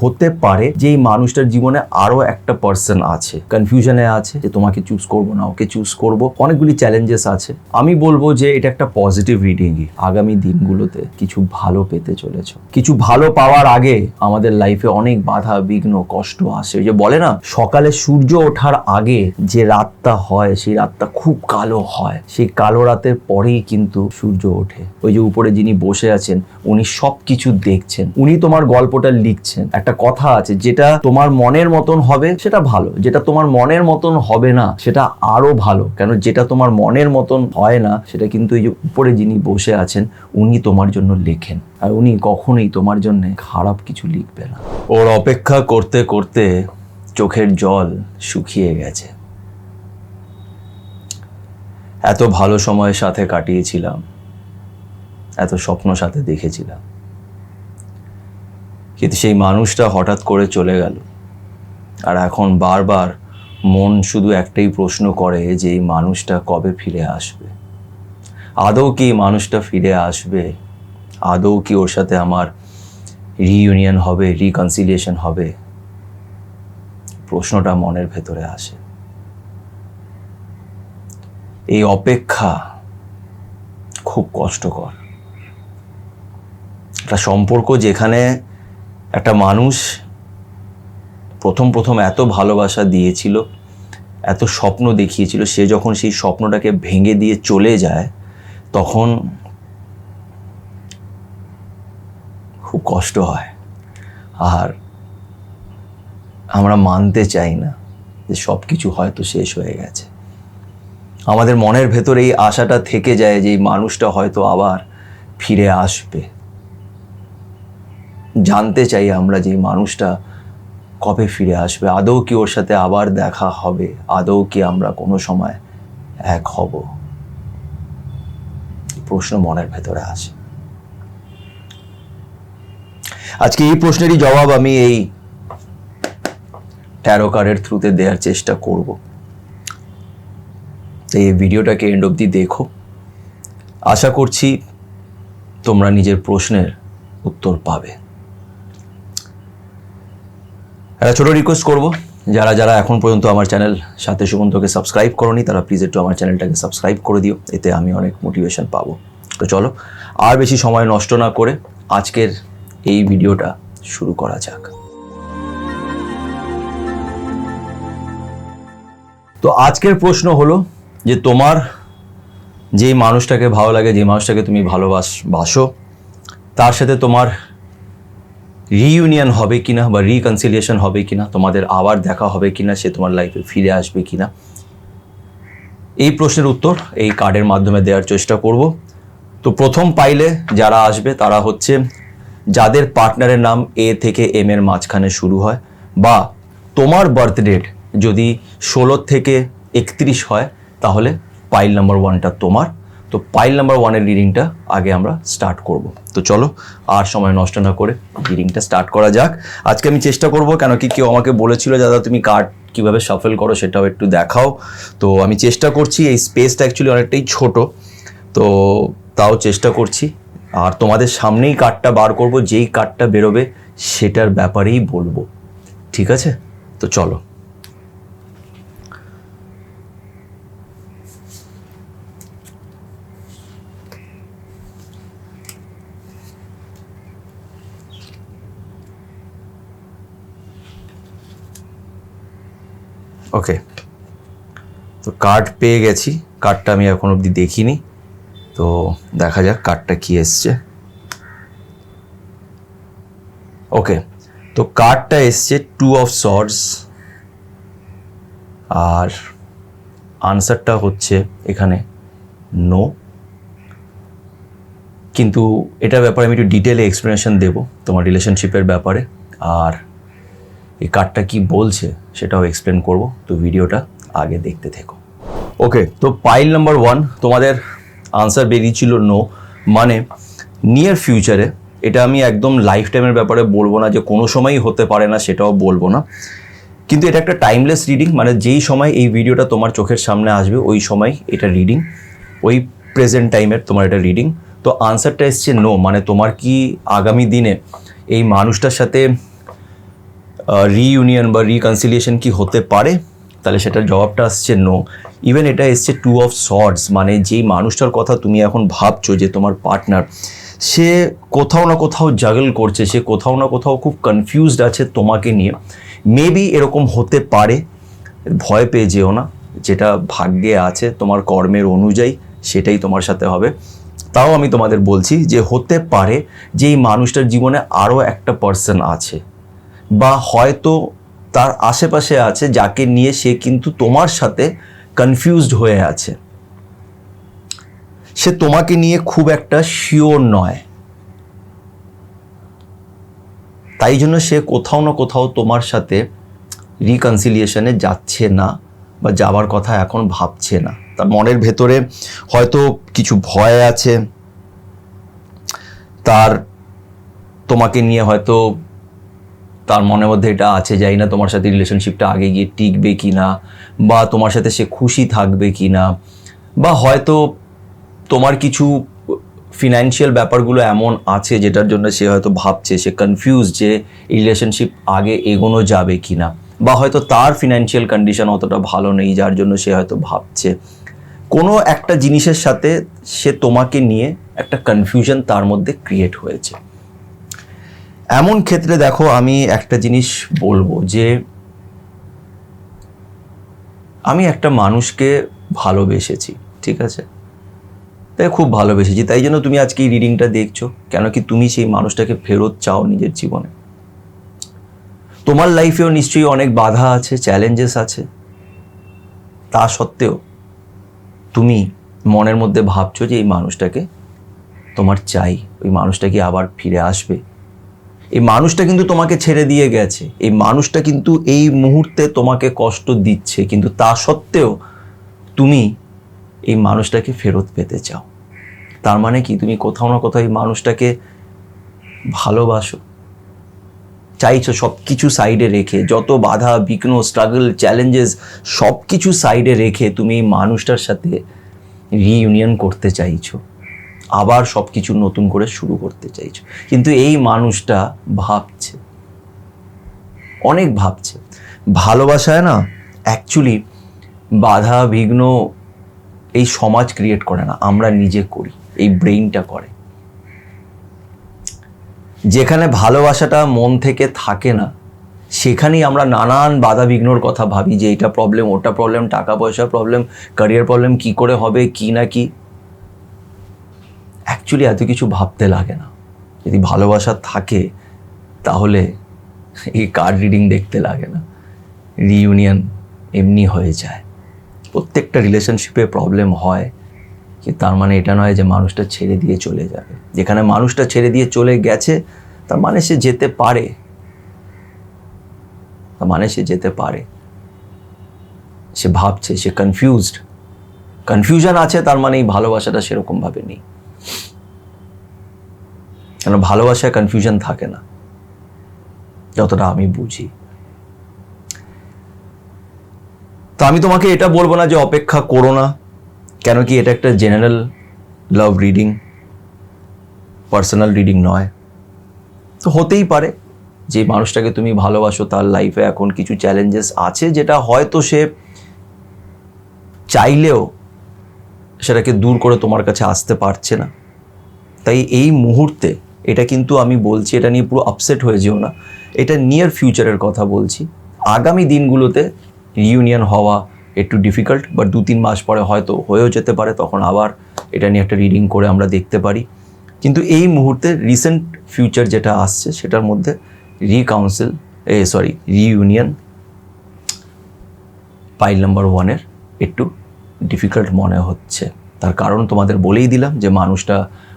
হতে পারে যে এই মানুষটার জীবনে আরো একটা পার্সন আছে, কনফিউশনে আছে যে তোমাকে চুজ করব না ওকে চুজ করব, অনেকগুলি চ্যালেঞ্জেস আছে। আমি বলবো যে এটা একটা পজিটিভ রিডিংই। আগামী দিনগুলোতে কিছু ভালো পেতে চলেছো। কিছু ভালো পাওয়ার আগে আমাদের লাইফে অনেক বাধা বিঘ্ন কষ্ট আসে। ওই যে বলে না, সকালে সূর্য ওঠার আগে যে রাতটা হয় সেই রাতটা খুব কালো হয়, সেই কালো রাতের পরেই কিন্তু সূর্য ওঠে। ওই যে উপরে যিনি বসে আছেন উনি সবকিছু দেখছেন, উনি তোমার গল্পটা লিখছেন। একটা কথা আছে, যেটা তোমার মনের মতন হবে সেটা ভালো, যেটা তোমার মনের মতন হবে না সেটা আরো ভালো। কেন, যেটা তোমার মনের মতন হয় না সেটা কিন্তু এই যে উপরে যিনি বসে আছেন উনি তোমার জন্য লেখেন, আর উনি কখনোই তোমার জন্য খারাপ কিছু লিখবে না। ওর অপেক্ষা করতে করতে চোখের জল শুকিয়ে গেছে। এত ভালো সময়ের সাথে কাটিয়েছিলাম, এত স্বপ্ন সাথে দেখেছিলাম, কিন্তু সেই মানুষটা হঠাৎ করে চলে গেল। আর এখন বারবার মন শুধু একটাই প্রশ্ন করে যে এই মানুষটা কবে ফিরে আসবে। আদৌ কি মানুষটা ফিরে আসবে? আদৌ কি ওর সাথে আমার রিইউনিয়ন হবে, রিকনসিলিয়েশন হবে? প্রশ্নটা মনের ভেতরে আসে। এই অপেক্ষা খুব কষ্টকর। একটা সম্পর্ক যেখানে একটা মানুষ প্রথম এত ভালোবাসা দিয়েছিল, এত স্বপ্ন দেখিয়েছিল, সে যখন সেই স্বপ্নটাকে ভেঙে দিয়ে চলে যায় তখন খুব কষ্ট হয়। আর আমরা মানতে চাই না যে সব কিছু হয়তো শেষ হয়ে গেছে। আমাদের মনের ভেতরে এই আশাটা থেকে যায় যে এই মানুষটা হয়তো আবার ফিরে আসবে। জানতে চাই আমরা যে এই মানুষটা কবে ফিরে আসবে, আদৌ কি ওর সাথে আবার দেখা হবে, আদৌ কি আমরা কোনো সময় এক হব। প্রশ্ন মনের ভেতরে আসে। আজকে এই প্রশ্নেরই জবাব আমি এই ট্যারো কার্ডের থ্রুতে দেওয়ার চেষ্টা করব। এই ভিডিওটাকে এন্ড অবধি দেখো। আশা করছি তোমরা নিজের প্রশ্নের উত্তর পাবে। একটা ছোট রিকোয়েস্ট করব, যারা যারা এখন পর্যন্ত আমার চ্যানেল সাথে সুমন্তকে সাবস্ক্রাইব করোনি তারা প্লিজ একটু আমার চ্যানেলটাকে সাবস্ক্রাইব করে দিও, এতে আমি অনেক মোটিভেশন পাবো। তো চলো আর বেশি সময় নষ্ট না করে আজকের এই ভিডিওটা শুরু করা যাক। তো আজকের প্রশ্ন হলো যে তোমার যেই মানুষটাকে ভালো লাগে, যে মানুষটাকে তুমি ভালোবাসো, তার সাথে তোমার রিইউনিয়ন হবে কিনা বা রিকনসিলিয়েশন হবে কিনা, তোমাদের আবার দেখা হবে কিনা, সে তোমার লাইফে ফিরে আসবে কিনা, এই প্রশ্নের উত্তর এই কার্ডের মাধ্যমে দেওয়ার চেষ্টা করব। তো প্রথম পাইলে যারা আসবে তারা হচ্ছে যাদের পার্টনারের নাম এ থেকে এম এর মাঝখানে শুরু হয়, বা তোমার বার্থ ডেট যদি 16 থেকে 31 হয় তাহলে পাইল নাম্বার 1টা তোমার। তো পাইল নাম্বার 1-এর রিডিংটা আগে আমরা স্টার্ট করব। তো চলো আর সময় নষ্ট না করে রিডিংটা স্টার্ট করা যাক। আজকে আমি চেষ্টা করব, কেন কি কেউ আমাকে বলেছিল দাদা তুমি কার্ড কীভাবে শাফেল করো সেটাও একটু দেখাও। তো আমি চেষ্টা করছি, এই স্পেসটা অ্যাকচুয়ালি অনেকটাই ছোট, তো তাও চেষ্টা করছি। আর তোমাদের সামনেই কার্ডটা বার করব, যেই কার্ডটা বেরোবে সেটার ব্যাপারেই বলবো, ঠিক আছে? তো চলো। ওকে, তো কার্ড পেয়ে গেছি। কার্ডটা আমি এখন অবধি দেখিনি, তো দেখা যাক কার্ডটা কি এসছে। ওকে, তো কার্ডটা এসছে 2 অফ সর্ডস, আর আনসারটা হচ্ছে এখানে নো। কিন্তু এটার ব্যাপারে আমি একটু ডিটেলে এক্সপ্লেনেশন দেবো তোমার রিলেশনশিপের ব্যাপারে, আর এই কার্ডটা কি বলছে সেটাও এক্সপ্লেন করব। তো ভিডিওটা আগে দেখতে থেকো। ওকে, তো পাইল নাম্বার 1 তোমাদের আনসার বেরিয়েছিল নো, মানে নিয়ার ফিউচারে। এটা আমি একদম লাইফ টাইমের ব্যাপারে বলবো না, যে কোনো সময়ই হতে পারে না সেটাও বলবো না, কিন্তু এটা একটা টাইমলেস রিডিং। মানে যেই সময় এই ভিডিওটা তোমার চোখের সামনে আসবে ওই সময় এটা রিডিং, ওই প্রেজেন্ট টাইমের তোমার এটা রিডিং। তো আনসারটা এসছে নো, মানে তোমার কি আগামী দিনে এই মানুষটার সাথে রিইউনিয়ন বা রিকনসিলিয়েশন কি হতে পারে, তাহলে সেটার জবাবটা আসছে নো। ইভেন এটা এসছে 2 অফ সর্ডস, মানে যেই মানুষটার কথা তুমি এখন ভাবছো যে তোমার পার্টনার, সে কোথাও না কোথাও জাগল করছে, সে কোথাও না কোথাও খুব কনফিউজড আছে তোমাকে নিয়ে। মেবি এরকম হতে পারে, ভয় পেয়ে যেও না, যেটা ভাগ্যে আছে তোমার কর্মের অনুযায়ী সেটাই তোমার সাথে হবে। তাও আমি তোমাদের বলছি যে হতে পারে যে এই মানুষটার জীবনে আরও একটা পার্সন আছে, বা হয়তো তার আশেপাশে আছে যাকে নিয়ে সে কিন্তু তোমার সাথে কনফিউজড হয়ে আছে। সে তোমাকে নিয়ে খুব একটা শিওর নয়, তাই জন্য সে কোথাও না কোথাও তোমার সাথে রিকনসিলিয়েশনে যাচ্ছে না, বা যাওয়ার কথা এখন ভাবছে না। তার মনের ভেতরে হয়তো কিছু ভয় আছে, তার তোমাকে নিয়ে হয়তো তার মনের মধ্যে এটা আছে, যাই না তোমার সাথে রিলেশনশিপটা আগে গিয়ে টিকবে কি না, বা তোমার সাথে সে খুশি থাকবে কি না, বা হয়তো তোমার কিছু ফিনান্সিয়াল ব্যাপারগুলো এমন আছে যেটার জন্য সে হয়তো ভাবছে, সে কনফিউজ যে রিলেশনশিপ আগে এগোনো যাবে কি না, বা হয়তো তার ফিনান্সিয়াল কন্ডিশন অতটা ভালো নেই যার জন্য সে হয়তো ভাবছে। কোনো একটা জিনিসের সাথে সে তোমাকে নিয়ে একটা কনফিউশন তার মধ্যে ক্রিয়েট হয়েছে। এমন ক্ষেত্রে দেখো আমি একটা জিনিস বলবো যে আমি একটা মানুষকে ভালোবেসেছি, ঠিক আছে, তাই খুব ভালোবেসেছি, তাই জন্য তুমি আজকে এই রিডিংটা দেখছো, কেন কি তুমি সেই মানুষটাকে ফেরত চাও নিজের জীবনে। তোমার লাইফেও নিশ্চয়ই অনেক বাধা আছে, চ্যালেঞ্জেস আছে, তা সত্ত্বেও তুমি মনের মধ্যে ভাবছো যে এই মানুষটাকে তোমার চাই, ওই মানুষটা কি আবার ফিরে আসবে। এই মানুষটা কিন্তু তোমাকে ছেড়ে দিয়ে গেছে, এই মানুষটা কিন্তু এই মুহূর্তে তোমাকে কষ্ট দিচ্ছে, কিন্তু তা সত্ত্বেও তুমি এই মানুষটাকে ফেরত পেতে চাও। তার মানে কি তুমি কোথাও না কোথাও এই মানুষটাকে ভালোবাসো, চাইছো সব কিছু সাইডে রেখে, যত বাধা বিঘ্ন স্ট্রাগল চ্যালেঞ্জেস সব কিছু সাইডে রেখে তুমি এই মানুষটার সাথে রিইউনিয়ন করতে চাইছো, আবার সব কিছু নতুন করে শুরু করতে চাইছো। কিন্তু এই মানুষটা ভাবছে, অনেক ভাবছে। ভালোবাসায় না অ্যাকচুয়ালি বাধা বিঘ্ন এই সমাজ ক্রিয়েট করে না, আমরা নিজে করি, এই ব্রেইনটা করে। যেখানে ভালোবাসাটা মন থেকে থাকে না সেখানেই আমরা নানান বাধা বিঘ্নর কথা ভাবি, যে এটা প্রবলেম, ওটা প্রবলেম, টাকা পয়সা প্রবলেম, ক্যারিয়ার প্রবলেম, কি করে হবে, কি না কি। অ্যাকচুয়ালি এত কিছু ভাবতে লাগে না। যদি ভালোবাসা থাকে তাহলে এই কার্ড রিডিং দেখতে লাগে না, রিইউনিয়ন এমনি হয়ে যায়। প্রত্যেকটা রিলেশনশিপে প্রবলেম হয়, কি তার মানে এটা নয় যে মানুষটা ছেড়ে দিয়ে চলে যাবে। যেখানে মানুষটা ছেড়ে দিয়ে চলে গেছে তার মানে সে যেতে পারে, তার মানে সে যেতে পারে। সে ভাবছে, সে কনফিউজড, কনফিউশন আছে, তার মানে এই ভালোবাসাটা সেরকমভাবে নেই। কেন ভালোবাসায় কনফিউশন থাকে না, যতটা আমি বুঝি। তো আমি তোমাকে এটা বলবো না যে অপেক্ষা করো না, কেন কি এটা একটা general love reading, personal reading নয়। তো হতেই পারে যে মানুষটাকে তুমি ভালোবাসো তার লাইফে এখন কিছু চ্যালেঞ্জেস আছে, যেটা হয়তো সে চাইলেও সেটাকে দূর করে তোমার কাছে আসতে পারছে না। তাই এই মুহূর্তে এটা কিন্তু আমি বলছি, এটা নিয়ে পুরো আপসেট হয়ে যেও না, এটা নিয়ার ফিউচারের কথা বলছি। আগামী দিনগুলোতে রিইউনিয়ন হওয়া একটু ডিফিকাল্ট, বাট 2-3 মাস পরে হয়তো হয়েও যেতে পারে, তখন আবার এটা নিয়ে একটা রিডিং করে আমরা দেখতে পারি। কিন্তু এই মুহূর্তে রিসেন্ট ফিউচার যেটা আসছে সেটার মধ্যে রিইউনিয়ন পাইল নাম্বার 1-এর একটু ডিফিকাল্ট মনে হচ্ছে। তার কারণ তোমাদের বলেই দিলাম যে মানুষটা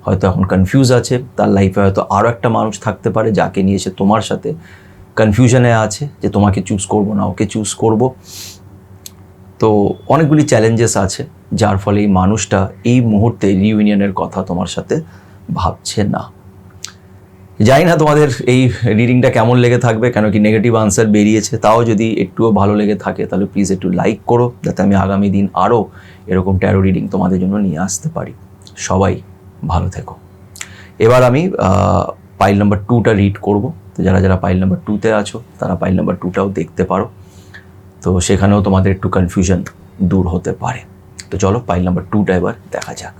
হয়তো এখন কনফিউজ আছে, তার লাইফে হয়তো আরও একটা মানুষ থাকতে পারে যাকে নিয়ে সে তোমার সাথে কনফিউশনে আছে, যে তোমাকে চুজ করব না ওকে চুজ করব। তো অনেকগুলি চ্যালেঞ্জেস আছে, যার ফলে এই মানুষটা এই মুহূর্তে রিইউনিয়নের কথা তোমার সাথে ভাবছে না। জানি না তোমাদের এই রিডিংটা কেমন লেগে থাকবে, কেন কি নেগেটিভ আনসার বেরিয়েছে। তাও যদি একটুও ভালো লেগে থাকে তাহলে প্লিজ একটু লাইক করো, যাতে আমি আগামী দিন আরও এরকম ট্যারো রিডিং তোমাদের জন্য নিয়ে আসতে পারি। সবাই ভালো থেকো। এবার আমি পাইল নাম্বার 2টা রিড করব। তো যারা যারা পাইল নাম্বার 2-তে আছো তারা পাইল নাম্বার 2টাও দেখতে পারো, তো সেখানেও তোমাদের একটু কনফিউশন দূর হতে পারে। তো চলো পাইল নাম্বার 2টা এবার দেখা যাক।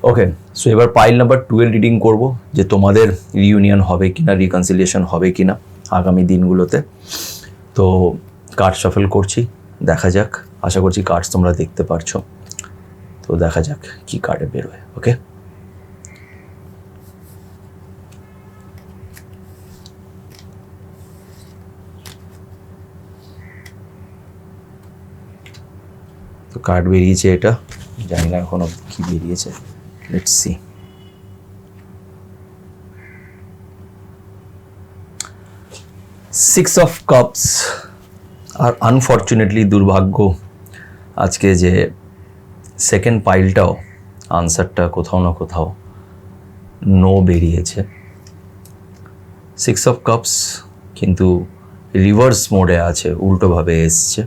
ওকে, সো এবার পাইল নাম্বার 2 এর রিডিং করব, যে তোমাদের রিইউনিয়ন হবে কিনা, রিকনসিলিয়েশন হবে কিনা আগামী দিনগুলোতে। তো কার্ড শাফল করছি, দেখা যাক। আশা করছি কার্ডস তোমরা দেখতে পারছো, তো দেখা যাক কি কার্ডে বেরোয়। ওকে, তো কার্ড বেরিয়েছে এটা, জানি না এখনো কি বেরিয়েছে, let's see. Six of cups. আর আনফর্চুনেটলি দুর্ভাগ্য আজকে যে সেকেন্ড পাইলটাও আনসারটা কোথাও না কোথাও নো বেরিয়েছে। সিক্স অফ কাপস কিন্তু রিভার্স মোডে আছে, উল্টোভাবে এসছে।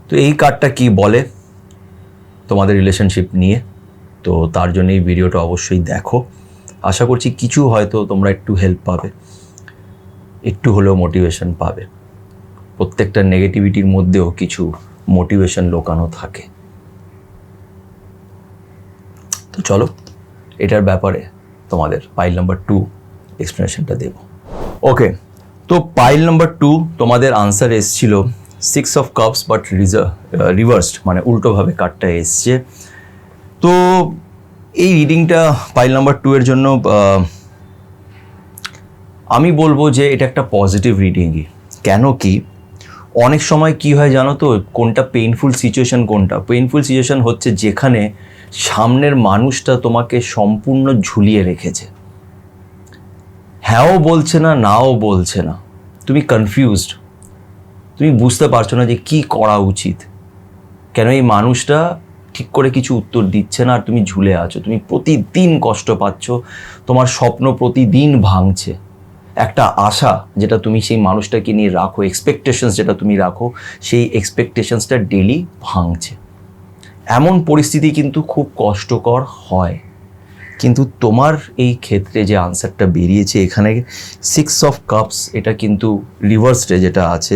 তো এই কার্ডটা কি বলে তোমাদের রিলেশনশিপ নিয়ে, তো তার জন্য এই ভিডিওটা অবশ্যই দেখো। আশা করছি কিছু হয়তো তোমরা একটু হেল্প পাবে, একটু হলেও মোটিভেশন পাবে। প্রত্যেকটা নেগেটিভিটির মধ্যেও কিছু মোটিভেশন লুকানো থাকে। তো চলো এটার ব্যাপারে তোমাদের পাইল নাম্বার 2 এক্সপ্লেনেশনটা দেব। ওকে, তো পাইল নাম্বার 2 তোমাদের আনসার এসছিল six of cups, but reversed, মানে উল্টোভাবে কার্ডটা এসছে। তো এই রিডিংটা পাইল নাম্বার 2 এর জন্য আমি বলবো যে এটা একটা পজিটিভ রিডিংই। কেন কি, অনেক সময় কি হয় জানো তো, কোনটা পেইনফুল সিচুয়েশন, কোনটা পেইনফুল সিচুয়েশন হচ্ছে যেখানে সামনের মানুষটা তোমাকে সম্পূর্ণ ঝুলিয়ে রেখেছে, হ্যাঁও বলছে না, নাও বলছে না, তুমি কনফিউজড, তুমি বুঝতে পারছো না যে কি করা উচিত। কেন এই মানুষটা ঠিক করে কিছু উত্তর দিচ্ছে না, আর তুমি ঝুলে আছো, তুমি প্রতিদিন কষ্ট পাচ্ছ, তোমার স্বপ্ন প্রতিদিন ভাঙছে, একটা আশা যেটা তুমি সেই মানুষটাকে নিয়ে রাখো, এক্সপেকটেশনস যেটা তুমি রাখো, সেই এক্সপেকটেশনসটা ডেলি ভাঙছে। এমন পরিস্থিতি কিন্তু খুব কষ্টকর হয়। কিন্তু তোমার এই ক্ষেত্রে যে আনসারটা বেরিয়েছে এখানে সিক্স অফ কাপস, এটা কিন্তু রিভার্সডে যেটা আছে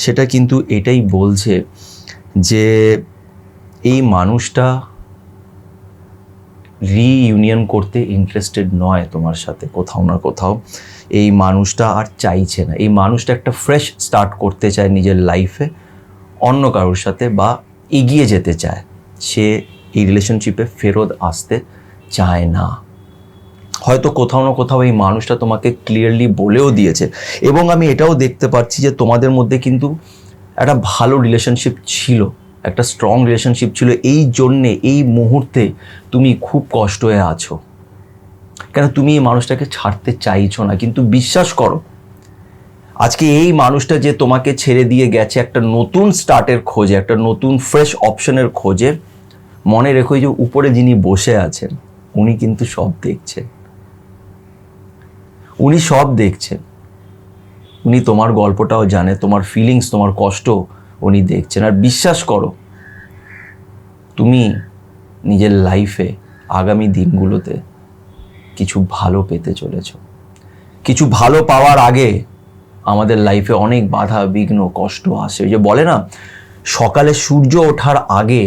সেটা কিন্তু এটাই বলছে যে এই মানুষটা রিইউনিয়ন করতে ইন্টারেস্টেড নয় তোমার সাথে, কোথাও না কোথাও এই মানুষটা আর চাইছে না। এই মানুষটা একটা ফ্রেশ স্টার্ট করতে চায় নিজের লাইফে অন্য কারোর সাথে, বা এগিয়ে যেতে চায়, সে এই রিলেশনশিপে ফেরত আসতে চায় না। হয়তো কোথাও না কোথাও এই মানুষটা তোমাকে ক্লিয়ারলি বলেও দিয়েছে, এবং আমি এটাও দেখতে পাচ্ছি যে তোমাদের মধ্যে কিন্তু একটা ভালো রিলেশনশিপ ছিল, একটা স্ট্রং রিলেশনশিপ ছিল, এই জন্যে এই মুহূর্তে তুমি খুব কষ্ট হয়ে আছো। কেন তুমি এই মানুষটাকে ছাড়তে চাইছো না, কিন্তু বিশ্বাস করো আজকে এই মানুষটা যে তোমাকে ছেড়ে দিয়ে গেছে একটা নতুন স্টার্টের খোঁজে, একটা নতুন ফ্রেশ অপশনের খোঁজে, মনে রেখো যে উপরে যিনি বসে আছেন উনি কিন্তু সব দেখছেন, উনি সব দেখছেন, উনি তোমার গল্পটাও জানে, তোমার ফিলিংস, তোমার কষ্ট উনি দেখছেন। আর বিশ্বাস করো তুমি নিজের লাইফে আগামী দিনগুলোতে কিছু ভালো পেতে চলেছ। কিছু ভালো পাওয়ার আগে আমাদের লাইফে অনেক বাধা বিঘ্ন কষ্ট আসে। ওই যে বলে না, সকালে সূর্য ওঠার আগে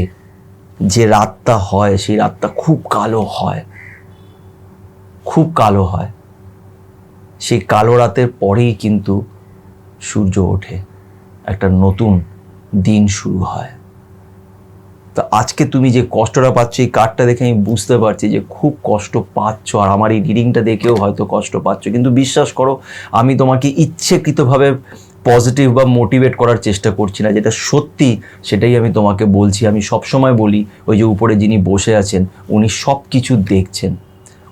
যে রাতটা হয় সেই রাতটা খুব কালো হয়, খুব কালো হয়। সেই কালো রাতের পরেই কিন্তু সূর্য ওঠে, একটা নতুন দিন শুরু হয়। তো আজকে তুমি যে কষ্টটা পাচ্ছ, এই কার্ডটা দেখে আমি বুঝতে পারছি যে খুব কষ্ট পাচ্ছ, আর আমার এই রিডিংটা দেখেও হয়তো কষ্ট পাচ্ছ। কিন্তু বিশ্বাস করো আমি তোমাকে ইচ্ছেকৃতভাবে পজিটিভ বা মোটিভেট করার চেষ্টা করছি না, যেটা সত্যি সেটাই আমি তোমাকে বলছি। আমি সবসময় বলি ওই যে উপরে যিনি বসে আছেন উনি সব কিছু দেখছেন,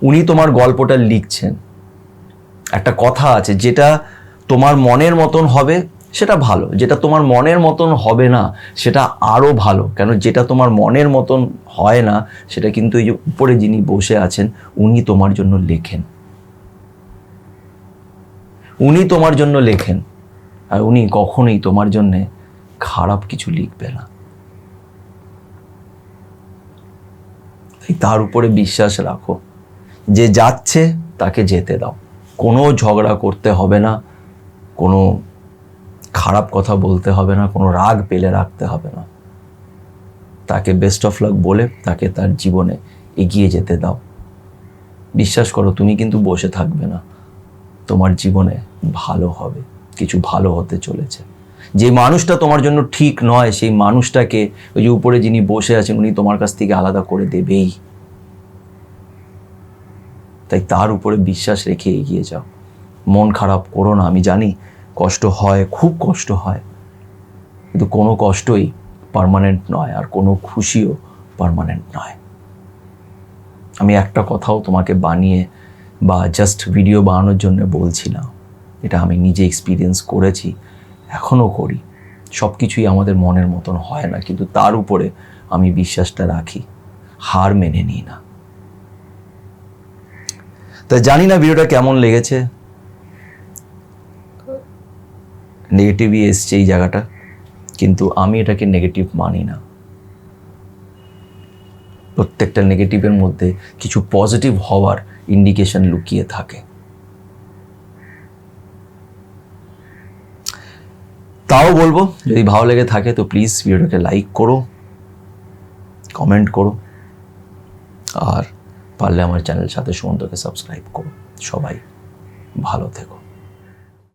উনি তোমার গল্পটা লিখছেন। একটা কথা আছে, যেটা তোমার মনের মতন হবে সেটা ভালো, যেটা তোমার মনের মতন হবে না সেটা আরও ভালো। কেন যেটা তোমার মনের মতন হয় না সেটা কিন্তু এই যে উপরে যিনি বসে আছেন উনি তোমার জন্য লেখেন, উনি তোমার জন্য লেখেন, আর উনি কখনোই তোমার জন্যে খারাপ কিছু লিখবে না। তাই তার উপরে বিশ্বাস রাখো। যে যাচ্ছে তাকে যেতে দাও, কোনো ঝগড়া করতে হবে না, কোনো খারাপ কথা বলতে হবে না, কোনো রাগ পেলে রাখতে হবে না। তাকে বেস্ট অফ লাক বলে তাকে তার জীবনে এগিয়ে যেতে দাও। বিশ্বাস করো, তুমি কিন্তু বসে থাকবে না, তোমার জীবনে ভালো হবে, কিছু ভালো হতে চলেছে। যে মানুষটা তোমার জন্য ঠিক নয়, সেই মানুষটাকে ওই যে উপরে যিনি বসে আছেন উনি তোমার কাছ থেকে আলাদা করে দেবেই। তাই তার উপরে বিশ্বাস রেখে এগিয়ে যাও, মন খারাপ করো না। আমি জানি কষ্ট হয়, খুব কষ্ট হয়, কিন্তু কোনো কষ্টই পার্মানেন্ট নয়, আর কোনো খুশিও পার্মানেন্ট নয়। আমি একটা কথাও তোমাকে বানিয়ে বা জাস্ট ভিডিও বানানোর জন্য বলছি না, এটা আমি নিজে এক্সপিরিয়েন্স করেছি, এখনও করি। সব কিছুই আমাদের মনের মতন হয় না, কিন্তু তার উপরে আমি বিশ্বাসটা রাখি, হার মেনে নিই না। তা জানি না ভিডিওটা কেমন লেগেছে, নেগেটিভই এসছে এই জায়গাটা, কিন্তু আমি এটাকে নেগেটিভ মানি না। প্রত্যেকটা নেগেটিভের মধ্যে কিছু পজিটিভ হওয়ার ইন্ডিকেশন লুকিয়ে থাকে। তাও বলবো, যদি ভালো লেগে থাকে তো প্লিজ ভিডিওটাকে লাইক করো, কমেন্ট করো, আর পারলে আমার চ্যানেল সাথে সুমন্তকে সাবস্ক্রাইব করো। সবাই ভালো থেকো।